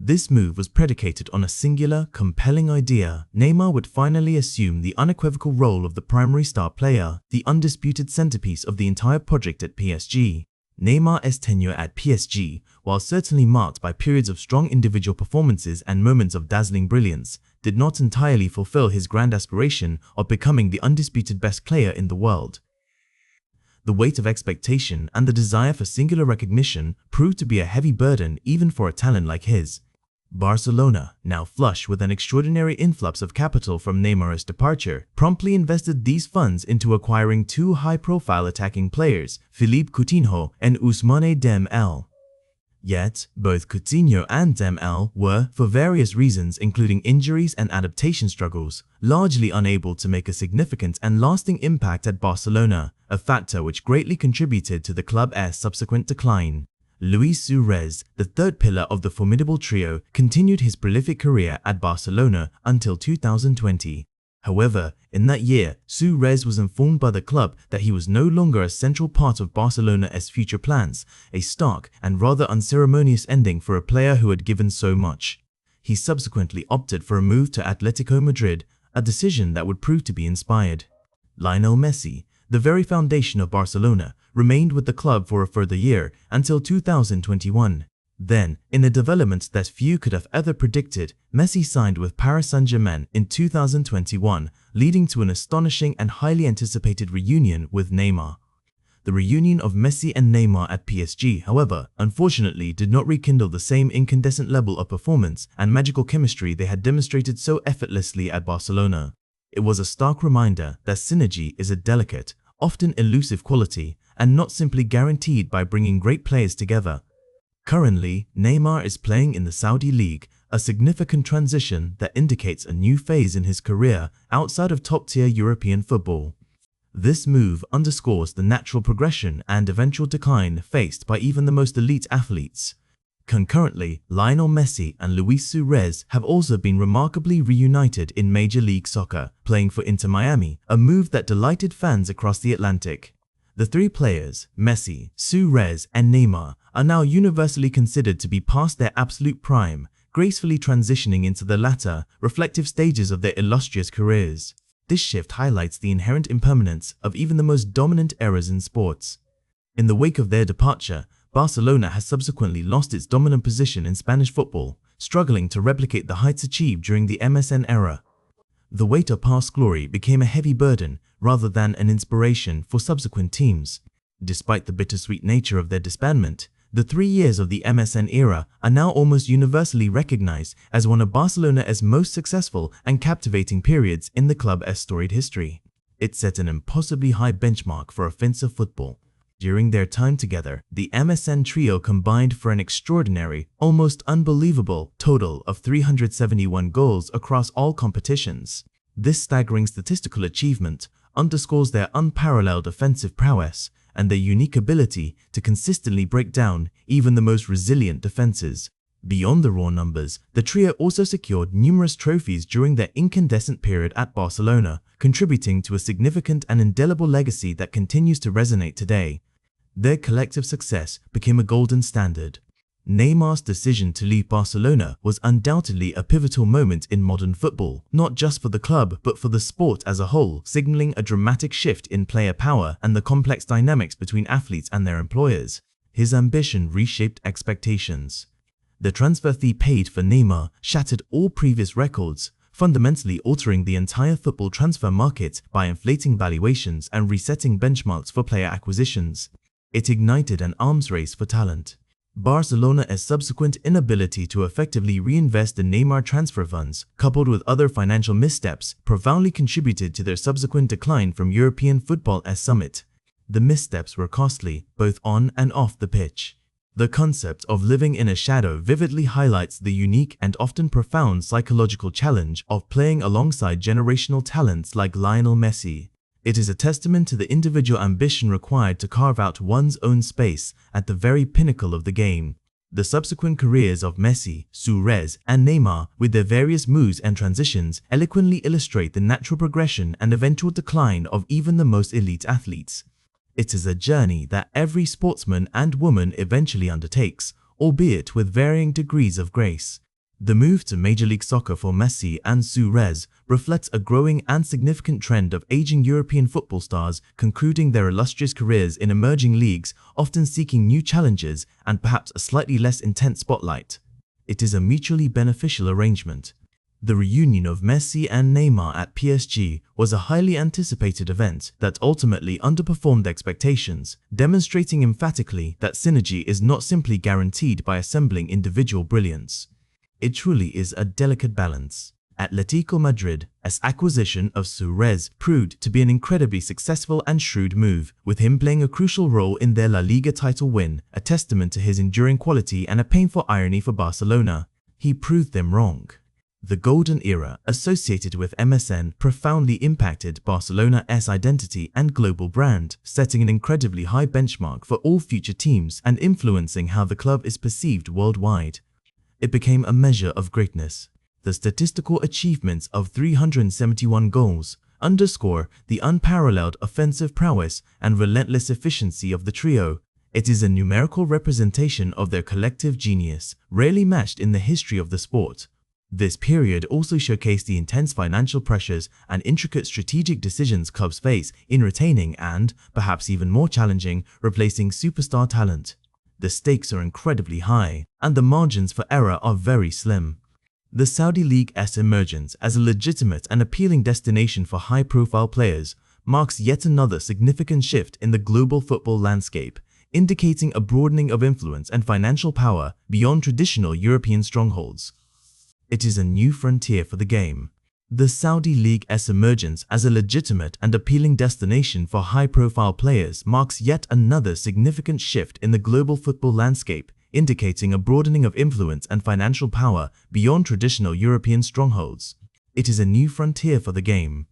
This move was predicated on a singular, compelling idea: Neymar would finally assume the unequivocal role of the primary star player, the undisputed centerpiece of the entire project at PSG. Neymar's tenure at PSG, while certainly marked by periods of strong individual performances and moments of dazzling brilliance, did not entirely fulfill his grand aspiration of becoming the undisputed best player in the world. The weight of expectation and the desire for singular recognition proved to be a heavy burden even for a talent like his. Barcelona, now flush with an extraordinary influx of capital from Neymar's departure, promptly invested these funds into acquiring two high-profile attacking players, Philippe Coutinho and Ousmane Dembélé. Yet, both Coutinho and Dembélé were, for various reasons including injuries and adaptation struggles, largely unable to make a significant and lasting impact at Barcelona, a factor which greatly contributed to the club's subsequent decline. Luis Suarez, the third pillar of the formidable trio, continued his prolific career at Barcelona until 2020. However, in that year, Suarez was informed by the club that he was no longer a central part of Barcelona's future plans, a stark and rather unceremonious ending for a player who had given so much. He subsequently opted for a move to Atletico Madrid, a decision that would prove to be inspired. Lionel Messi, the very foundation of Barcelona, remained with the club for a further year until 2021. Then, in a development that few could have ever predicted, Messi signed with Paris Saint-Germain in 2021, leading to an astonishing and highly anticipated reunion with Neymar. The reunion of Messi and Neymar at PSG, however, unfortunately did not rekindle the same incandescent level of performance and magical chemistry they had demonstrated so effortlessly at Barcelona. It was a stark reminder that synergy is a delicate, often elusive quality, and not simply guaranteed by bringing great players together. Currently, Neymar is playing in the Saudi League, a significant transition that indicates a new phase in his career outside of top-tier European football. This move underscores the natural progression and eventual decline faced by even the most elite athletes. Concurrently, Lionel Messi and Luis Suarez have also been remarkably reunited in Major League Soccer, playing for Inter Miami, a move that delighted fans across the Atlantic. The three players, Messi, Suarez, and Neymar, are now universally considered to be past their absolute prime, gracefully transitioning into the latter, reflective stages of their illustrious careers. This shift highlights the inherent impermanence of even the most dominant eras in sports. In the wake of their departure, Barcelona has subsequently lost its dominant position in Spanish football, struggling to replicate the heights achieved during the MSN era. The weight of past glory became a heavy burden rather than an inspiration for subsequent teams. Despite the bittersweet nature of their disbandment, the 3 years of the MSN era are now almost universally recognized as one of Barcelona's most successful and captivating periods in the club's storied history. It set an impossibly high benchmark for offensive football. During their time together, the MSN trio combined for an extraordinary, almost unbelievable total of 371 goals across all competitions. This staggering statistical achievement underscores their unparalleled offensive prowess and their unique ability to consistently break down even the most resilient defenses. Beyond the raw numbers, the trio also secured numerous trophies during their incandescent period at Barcelona, contributing to a significant and indelible legacy that continues to resonate today. Their collective success became a golden standard. Neymar's decision to leave Barcelona was undoubtedly a pivotal moment in modern football, not just for the club but for the sport as a whole, signaling a dramatic shift in player power and the complex dynamics between athletes and their employers. His ambition reshaped expectations. The transfer fee paid for Neymar shattered all previous records, fundamentally altering the entire football transfer market by inflating valuations and resetting benchmarks for player acquisitions. It ignited an arms race for talent. Barcelona's subsequent inability to effectively reinvest the Neymar transfer funds, coupled with other financial missteps, profoundly contributed to their subsequent decline from European football's summit. The missteps were costly, both on and off the pitch. The concept of living in a shadow vividly highlights the unique and often profound psychological challenge of playing alongside generational talents like Lionel Messi. It is a testament to the individual ambition required to carve out one's own space at the very pinnacle of the game. The subsequent careers of Messi, Suarez, and Neymar, with their various moves and transitions, eloquently illustrate the natural progression and eventual decline of even the most elite athletes. It is a journey that every sportsman and woman eventually undertakes, albeit with varying degrees of grace. The move to Major League Soccer for Messi and Suarez reflects a growing and significant trend of aging European football stars concluding their illustrious careers in emerging leagues, often seeking new challenges and perhaps a slightly less intense spotlight. It is a mutually beneficial arrangement. The reunion of Messi and Neymar at PSG was a highly anticipated event that ultimately underperformed expectations, demonstrating emphatically that synergy is not simply guaranteed by assembling individual brilliance. It truly is a delicate balance. Atletico Madrid's acquisition of Suarez proved to be an incredibly successful and shrewd move, with him playing a crucial role in their La Liga title win, a testament to his enduring quality and a painful irony for Barcelona. He proved them wrong. The golden era associated with MSN profoundly impacted Barcelona's identity and global brand, setting an incredibly high benchmark for all future teams and influencing how the club is perceived worldwide. It became a measure of greatness. The statistical achievements of 371 goals underscore the unparalleled offensive prowess and relentless efficiency of the trio. It is a numerical representation of their collective genius, rarely matched in the history of the sport. This period also showcased the intense financial pressures and intricate strategic decisions clubs face in retaining and, perhaps even more challenging, replacing superstar talent. The stakes are incredibly high, and the margins for error are very slim. The Saudi League's emergence as a legitimate and appealing destination for high-profile players marks yet another significant shift in the global football landscape, indicating a broadening of influence and financial power beyond traditional European strongholds. It is a new frontier for the game. The Saudi League's emergence as a legitimate and appealing destination for high-profile players marks yet another significant shift in the global football landscape, indicating a broadening of influence and financial power beyond traditional European strongholds. It is a new frontier for the game.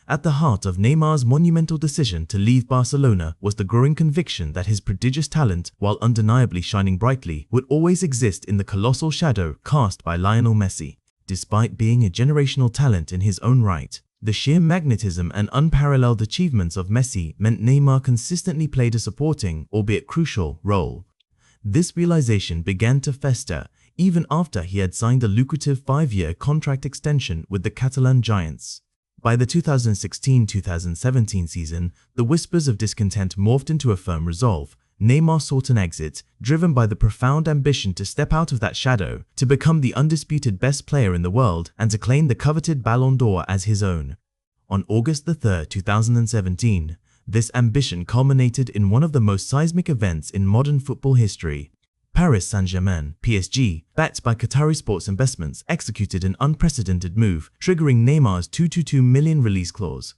At the heart of Neymar's monumental decision to leave Barcelona was the growing conviction that his prodigious talent, while undeniably shining brightly, would always exist in the colossal shadow cast by Lionel Messi. Despite being a generational talent in his own right, the sheer magnetism and unparalleled achievements of Messi meant Neymar consistently played a supporting, albeit crucial, role. This realization began to fester even after he had signed a lucrative 5-year contract extension with the Catalan Giants. By the 2016-2017 season, the whispers of discontent morphed into a firm resolve, Neymar sought an exit, driven by the profound ambition to step out of that shadow, to become the undisputed best player in the world, and to claim the coveted Ballon d'Or as his own. On August 3, 2017, this ambition culminated in one of the most seismic events in modern football history. Paris Saint-Germain, PSG, backed by Qatari Sports Investments, executed an unprecedented move, triggering Neymar's 222 million release clause.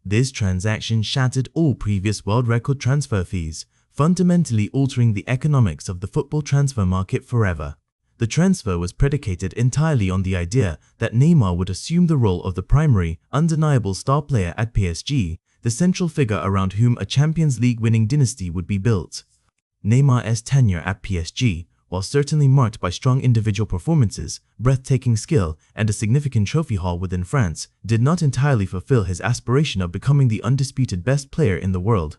This transaction shattered all previous world record transfer fees, fundamentally altering the economics of the football transfer market forever. The transfer was predicated entirely on the idea that Neymar would assume the role of the primary, undeniable star player at PSG, the central figure around whom a Champions League winning dynasty would be built. Neymar's tenure at PSG, while certainly marked by strong individual performances, breathtaking skill, and a significant trophy haul within France, did not entirely fulfill his aspiration of becoming the undisputed best player in the world.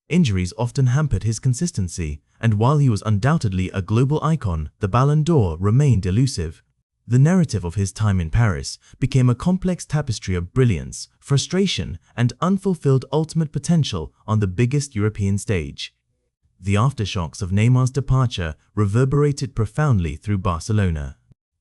Injuries often hampered his consistency, and while he was undoubtedly a global icon, the Ballon d'Or remained elusive. The narrative of his time in Paris became a complex tapestry of brilliance, frustration, and unfulfilled ultimate potential on the biggest European stage. The aftershocks of Neymar's departure reverberated profoundly through Barcelona.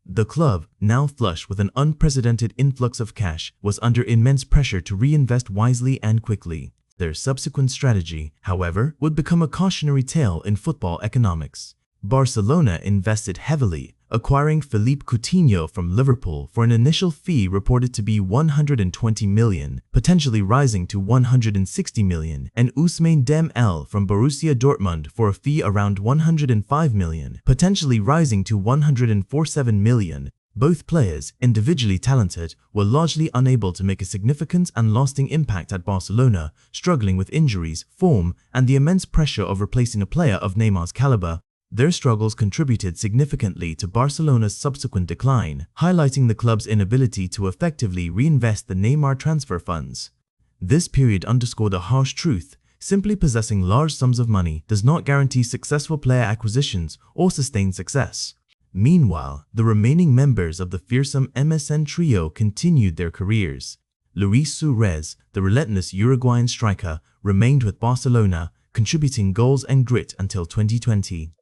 The club, now flush with an unprecedented influx of cash, was under immense pressure to reinvest wisely and quickly. Their subsequent strategy, however, would become a cautionary tale in football economics. Barcelona invested heavily, acquiring Philippe Coutinho from Liverpool for an initial fee reported to be 120 million, potentially rising to 160 million, and Ousmane Dembélé from Borussia Dortmund for a fee around 105 million, potentially rising to 147 million. Both players, individually talented, were largely unable to make a significant and lasting impact at Barcelona, struggling with injuries, form, and the immense pressure of replacing a player of Neymar's caliber. Their struggles contributed significantly to Barcelona's subsequent decline, highlighting the club's inability to effectively reinvest the Neymar transfer funds. This period underscored a harsh truth: simply possessing large sums of money does not guarantee successful player acquisitions or sustained success. Meanwhile, the remaining members of the fearsome MSN trio continued their careers. Luis Suarez, the relentless Uruguayan striker, remained with Barcelona, contributing goals and grit until 2020.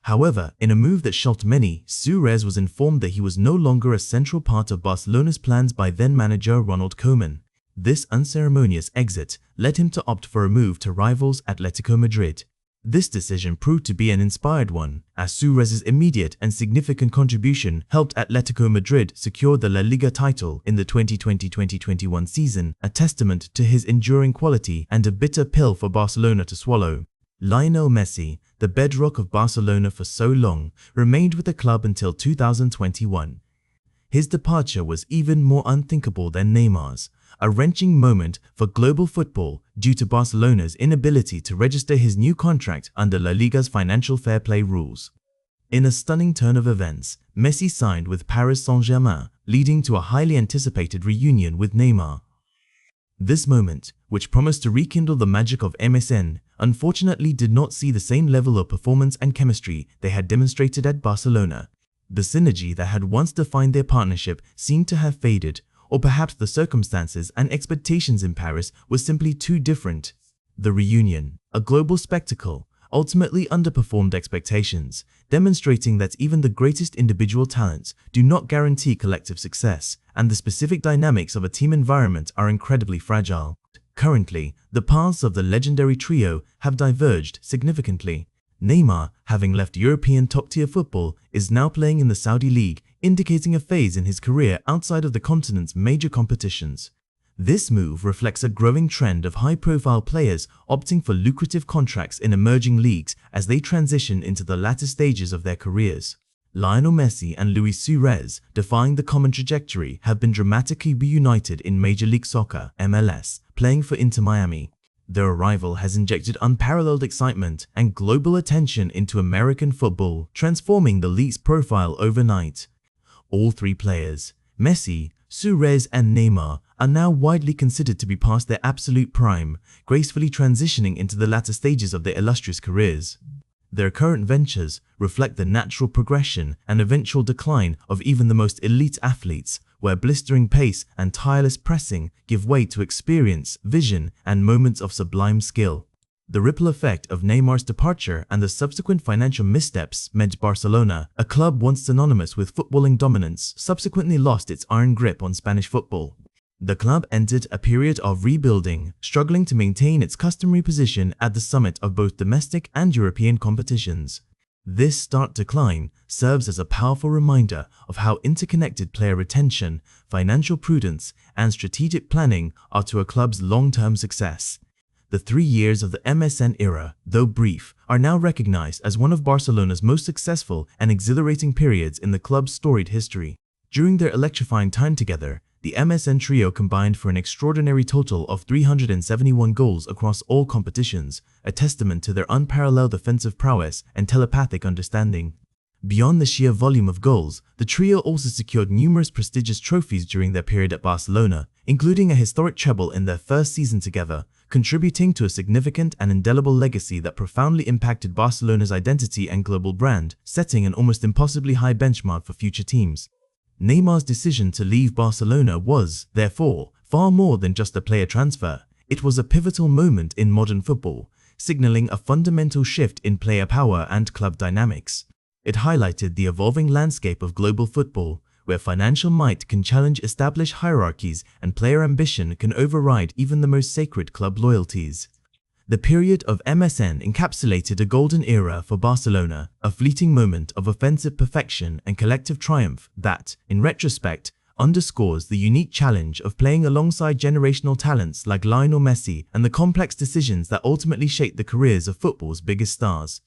However, in a move that shocked many, Suarez was informed that he was no longer a central part of Barcelona's plans by then-manager Ronald Koeman. This unceremonious exit led him to opt for a move to rivals Atletico Madrid. This decision proved to be an inspired one, as Suarez's immediate and significant contribution helped Atletico Madrid secure the La Liga title in the 2020-2021 season, a testament to his enduring quality and a bitter pill for Barcelona to swallow. Lionel Messi, the bedrock of Barcelona for so long, remained with the club until 2021. His departure was even more unthinkable than Neymar's, a wrenching moment for global football due to Barcelona's inability to register his new contract under La Liga's financial fair play rules. In a stunning turn of events, Messi signed with Paris Saint-Germain, leading to a highly anticipated reunion with Neymar. This moment, which promised to rekindle the magic of MSN, unfortunately did not see the same level of performance and chemistry they had demonstrated at Barcelona. The synergy that had once defined their partnership seemed to have faded, or perhaps the circumstances and expectations in Paris were simply too different. The reunion, a global spectacle, ultimately underperformed expectations, demonstrating that even the greatest individual talents do not guarantee collective success, and the specific dynamics of a team environment are incredibly fragile. Currently, the paths of the legendary trio have diverged significantly. Neymar, having left European top-tier football, is now playing in the Saudi League, indicating a phase in his career outside of the continent's major competitions. This move reflects a growing trend of high-profile players opting for lucrative contracts in emerging leagues as they transition into the latter stages of their careers. Lionel Messi and Luis Suarez, defying the common trajectory, have been dramatically reunited in Major League Soccer (MLS), playing for Inter Miami. Their arrival has injected unparalleled excitement and global attention into American football, transforming the league's profile overnight. All three players, Messi, Suarez and Neymar, are now widely considered to be past their absolute prime, gracefully transitioning into the latter stages of their illustrious careers. Their current ventures reflect the natural progression and eventual decline of even the most elite athletes, where blistering pace and tireless pressing give way to experience, vision, and moments of sublime skill. The ripple effect of Neymar's departure and the subsequent financial missteps meant Barcelona, a club once synonymous with footballing dominance, subsequently lost its iron grip on Spanish football. The club entered a period of rebuilding, struggling to maintain its customary position at the summit of both domestic and European competitions. This stark decline serves as a powerful reminder of how interconnected player retention, financial prudence, and strategic planning are to a club's long-term success. The 3 years of the MSN era, though brief, are now recognized as one of Barcelona's most successful and exhilarating periods in the club's storied history. During their electrifying time together, the MSN trio combined for an extraordinary total of 371 goals across all competitions, a testament to their unparalleled offensive prowess and telepathic understanding. Beyond the sheer volume of goals, the trio also secured numerous prestigious trophies during their period at Barcelona, including a historic treble in their first season together, contributing to a significant and indelible legacy that profoundly impacted Barcelona's identity and global brand, setting an almost impossibly high benchmark for future teams. Neymar's decision to leave Barcelona was, therefore, far more than just a player transfer. It was a pivotal moment in modern football, signaling a fundamental shift in player power and club dynamics. It highlighted the evolving landscape of global football, where financial might can challenge established hierarchies and player ambition can override even the most sacred club loyalties. The period of MSN encapsulated a golden era for Barcelona, a fleeting moment of offensive perfection and collective triumph that, in retrospect, underscores the unique challenge of playing alongside generational talents like Lionel Messi and the complex decisions that ultimately shaped the careers of football's biggest stars.